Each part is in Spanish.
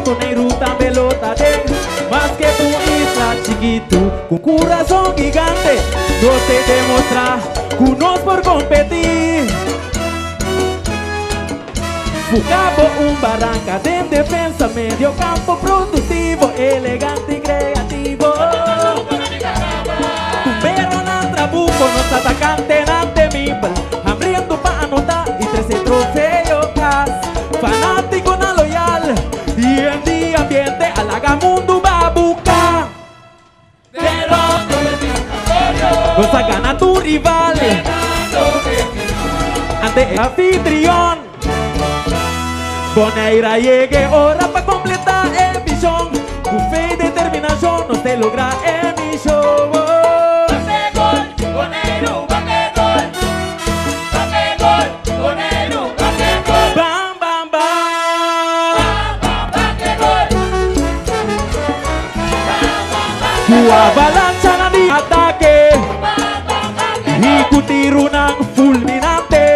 Pone ruta pelota de más que tu isla chiquito, con corazón gigante, no te demuestra unos por competir. Bucabo un barranca de defensa, medio campo productivo, elegante y creativo. Tumbero en trabuco, nos atacante ante mi hambriento pa' anotar y 13 trofeos. Fanático no loyal y en día ambiente halaga mundo va a buscar. Nos gana tu rival ante el anfitrión. Boneira llegue hora pa' completar el visión. Con fe y determinación no se logra el mi show. Bate gol, Boneiro, bate gol. Bate gol, Boneiro, bate gol. Bam, bam, bam. Bate gol. Tu avalancha na di ataque y tu tiro nan fulminante.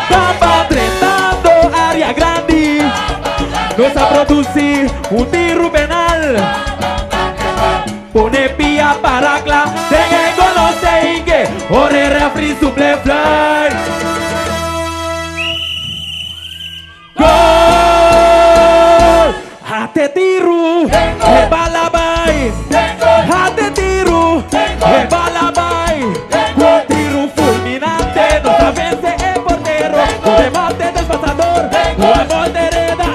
Tapa tretando área grande. Nos a producir un tiro penal. Pone pia para cla. Tenga conoce inge. Ore refri suple fly. Gol. Hate tiro. E bala bay. Hate tiro. E bala bay. Un tiro fulminante. Nos vence el portero. Un remate del pasador. Un gol de hereda.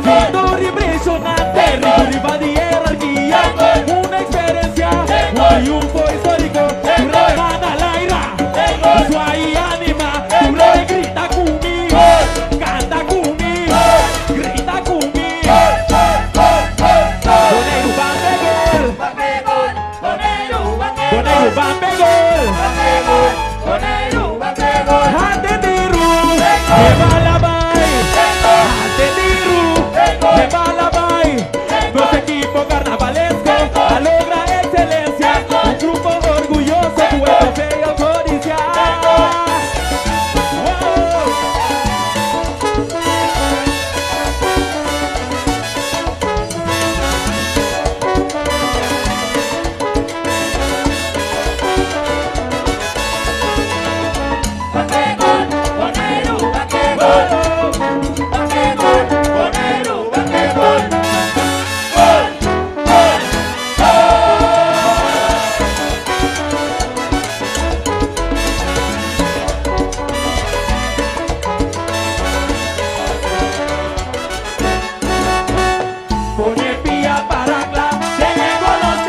Victoria impresionante. Rival de jerarquía. Una experiencia. Un triunfo histórico. Tu remana al aire. Su ahí anima. Tu rey grita conmigo. Canta conmigo. Grita conmigo. Boneiro bate gol. Bate gol, Boneiro, bate gol. Boneiro bate gol. Bate gol, Boneiro, bate gol. Hate tiro. E bala bay. Hate tiro. E bala bay. Nuestro equipo carnavalesco logra excelencia. Un grupo orgulloso, tu trofeo codicial. Wow. Bate gol, Boneiro, bate gol. Bate gol, Boneiro, bate gol. Gol, gol, Pone pia para cla. Tengo los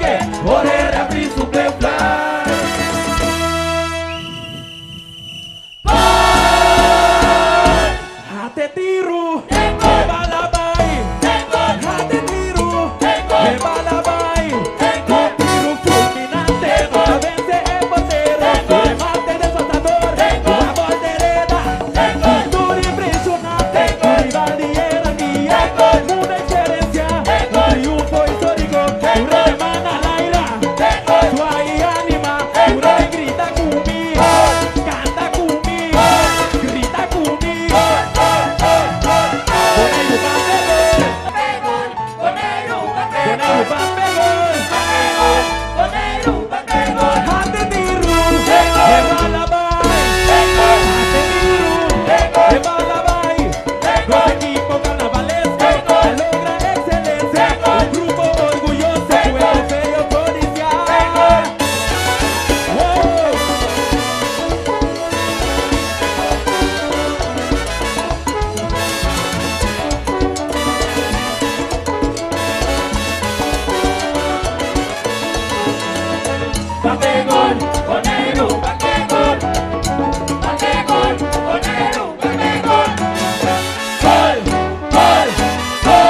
que por el refri suple fly. Hate tiro. E bala bay. Hate tiro. E bala bay. Un tiro fulminante. No vence el portero. Un remate del saltador. Una voltereta. Victoria impresionante. Rival de jerarquía. Una experiencia. Un triunfo histórico. Un remana al aire. Su ahí anima. Un rey grita conmigo. Canta conmigo. Grita conmigo. Boneiro bate gol. Boneiro, bate Boneiro gol. bate gol. Boneiro, bate gol. Hate tiro. E bala bay. Hate tiro. E bala bay. Nuestro equipo carnavalesco logra excelencia. Un grupo orgulloso, tu trofeo codicial. Wow. Bate gol, Boneiro, bate gol. Bate gol, Boneiro, bate gol. Gol, gol, gol.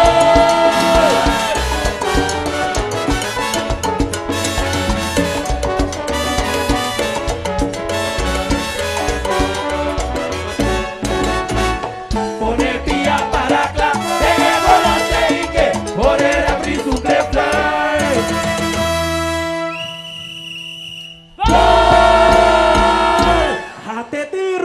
Pone pia para cla. Tengo los que por el refri suple fly. Gol. Hate tiro.